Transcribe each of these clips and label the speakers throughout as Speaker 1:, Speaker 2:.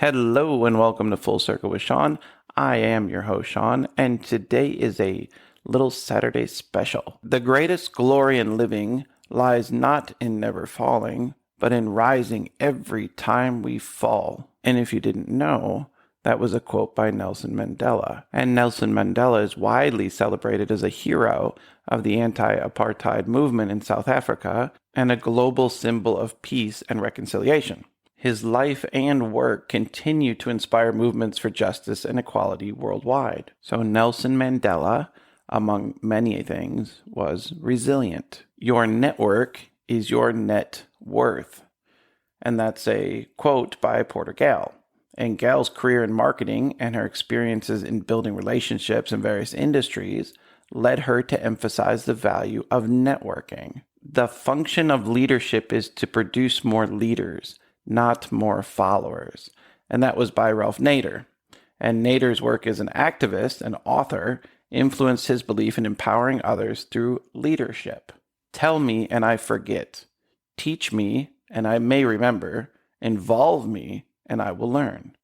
Speaker 1: Hello and welcome to Full Circle with Shawn. I am your host, Shawn, and today is a little Saturday special. The greatest glory in living lies not in never falling, but in rising every time we fall. And if you didn't know, that was a quote by Nelson Mandela. And Nelson Mandela is widely celebrated as a hero of the anti-apartheid movement in South Africa and a global symbol of peace and reconciliation. His life and work continue to inspire movements for justice and equality worldwide. So Nelson Mandela, among many things, was resilient. Your network is your net worth. And that's a quote by Porter Gale. And Gale's career in marketing and her experiences in building relationships in various industries led her to emphasize the value of networking. The function of leadership is to produce more leaders, not more followers. And that was by Ralph Nader. And Nader's work as an activist and author influenced his belief in empowering others through leadership. Tell me and I forget. Teach me and I may remember. Involve me and I will learn.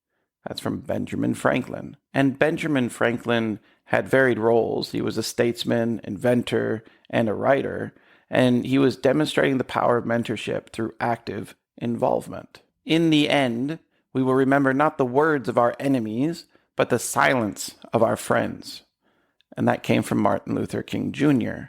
Speaker 1: That's from Benjamin Franklin. And Benjamin Franklin had varied roles. He was a statesman, inventor, and a writer. And he was demonstrating the power of mentorship through active involvement. In the end, we will remember not the words of our enemies, but the silence of our friends. And that came from Martin Luther King Jr.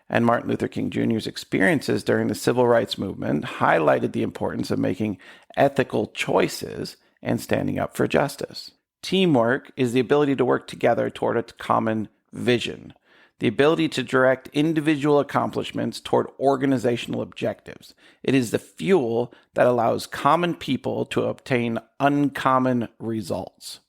Speaker 1: And Martin Luther King Jr.'s experiences during the civil rights movement highlighted the importance of making ethical choices and standing up for justice. Teamwork is the ability to work together toward a common vision. The ability to direct individual accomplishments toward organizational objectives. It is the fuel that allows common people to obtain uncommon results.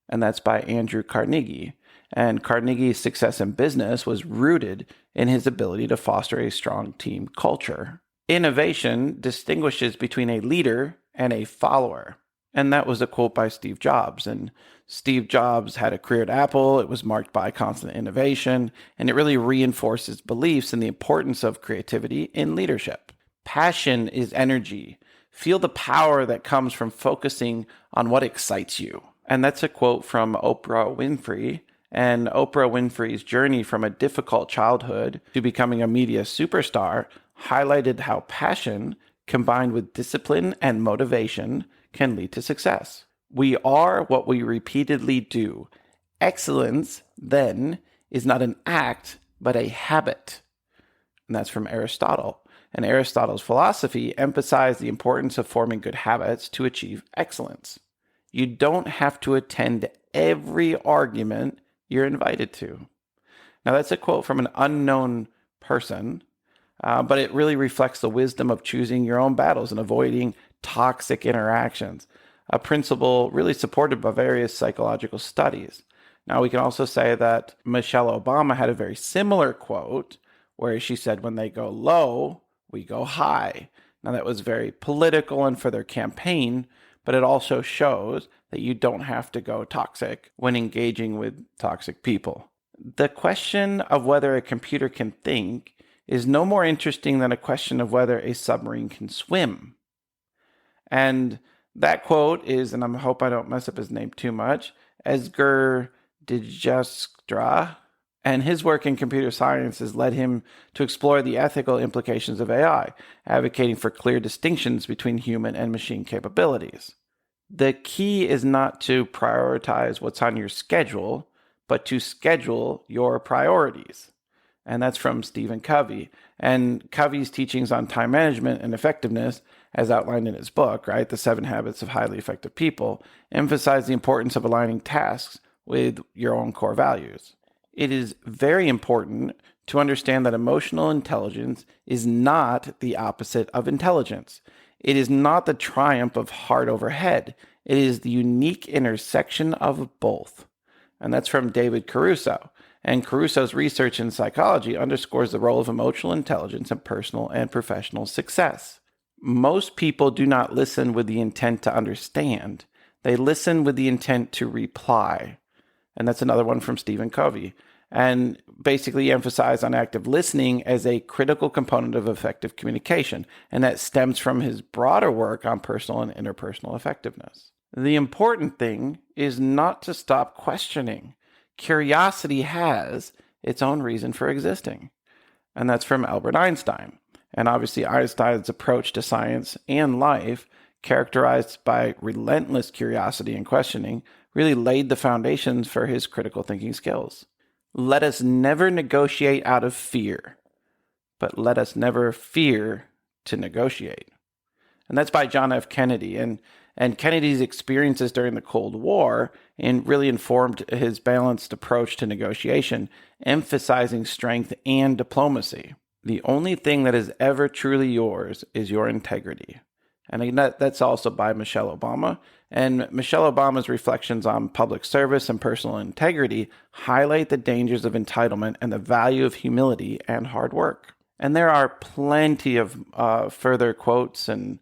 Speaker 1: And that's by Andrew Carnegie. And Carnegie's success in business was rooted in his ability to foster a strong team culture. Innovation distinguishes between a leader and a follower. And that was a quote by Steve Jobs. And Steve Jobs had a career at Apple. It was marked by constant innovation, and it really reinforced his beliefs in the importance of creativity in leadership. Passion is energy. Feel the power that comes from focusing on what excites you. And that's a quote from Oprah Winfrey. And Oprah Winfrey's journey from a difficult childhood to becoming a media superstar highlighted how passion, combined with discipline and motivation, can lead to success. We are what we repeatedly do. Excellence, then, is not an act, but a habit. And that's from Aristotle. And Aristotle's philosophy emphasized the importance of forming good habits to achieve excellence. You don't have to attend every argument you're invited to. Now, that's a quote from an unknown person, but it really reflects the wisdom of choosing your own battles and avoiding toxic interactions, a principle really supported by various psychological studies. Now, we can also say that Michelle Obama had a very similar quote where she said, when they go low, we go high. Now, that was very political and for their campaign, but it also shows that you don't have to go toxic when engaging with toxic people. The question of whether a computer can think is no more interesting than a question of whether a submarine can swim. And that quote is, and I hope I don't mess up his name too much, Edgar Dijkstra, and his work in computer science has led him to explore the ethical implications of AI, advocating for clear distinctions between human and machine capabilities. The key is not to prioritize what's on your schedule, but to schedule your priorities. And that's from Stephen Covey. And Covey's teachings on time management and effectiveness, as outlined in his book, right, The 7 Habits of Highly Effective People, emphasize the importance of aligning tasks with your own core values. It is very important to understand that emotional intelligence is not the opposite of intelligence. It is not the triumph of heart over head. It is the unique intersection of both. And that's from David Caruso. And Caruso's research in psychology underscores the role of emotional intelligence in personal and professional success. Most people do not listen with the intent to understand. They listen with the intent to reply. And that's another one from Stephen Covey. And basically emphasize on active listening as a critical component of effective communication. And that stems from his broader work on personal and interpersonal effectiveness. The important thing is not to stop questioning. Curiosity has its own reason for existing. And that's from Albert Einstein. And obviously, Einstein's approach to science and life, characterized by relentless curiosity and questioning, really laid the foundations for his critical thinking skills. Let us never negotiate out of fear, but let us never fear to negotiate. And that's by John F. Kennedy. And Kennedy's experiences during the Cold War really informed his balanced approach to negotiation, emphasizing strength and diplomacy. The only thing that is ever truly yours is your integrity. And that's also by Michelle Obama. And Michelle Obama's reflections on public service and personal integrity highlight the dangers of entitlement and the value of humility and hard work. And there are plenty of further quotes and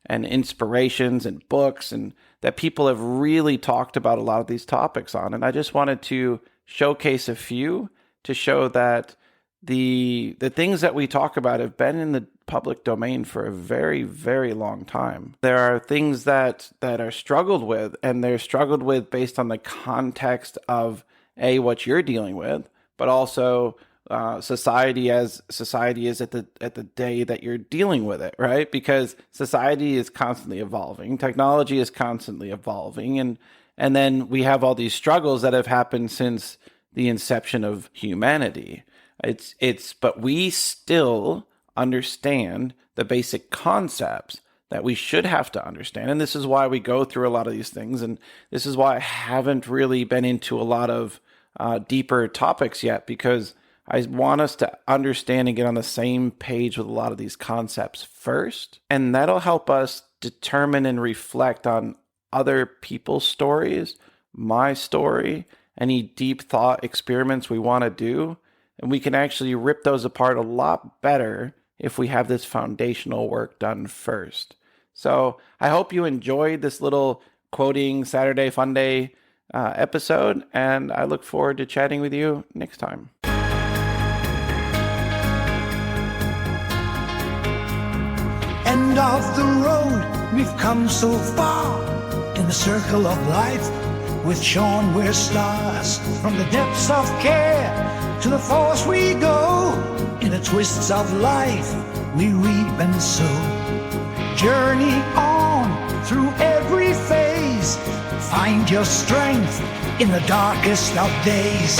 Speaker 1: inspirations and books and that people have really talked about a lot of these topics on. And I just wanted to showcase a few to show that the things that we talk about have been in the public domain for a very, very long time. There are things that are struggled with, and they're struggled with based on the context of what you're dealing with, but also society as society is at the day that you're dealing with it, right? Because society is constantly evolving, technology is constantly evolving, and then we have all these struggles that have happened since the inception of humanity. But we still understand the basic concepts that we should have to understand. And this is why we go through a lot of these things. And this is why I haven't really been into a lot of deeper topics yet, because I want us to understand and get on the same page with a lot of these concepts first. And that'll help us determine and reflect on other people's stories, my story, any deep thought experiments we want to do. And we can actually rip those apart a lot better if we have this foundational work done first. So I hope you enjoyed this little quoting Saturday Fun Day episode, and I look forward to chatting with you next time.
Speaker 2: End of the road, we've come so far in the circle of life. With Shawn, we're stars. From the depths of care to the force we go. In the twists of life, we reap and sow. Journey on through every phase. Find your strength in the darkest of days.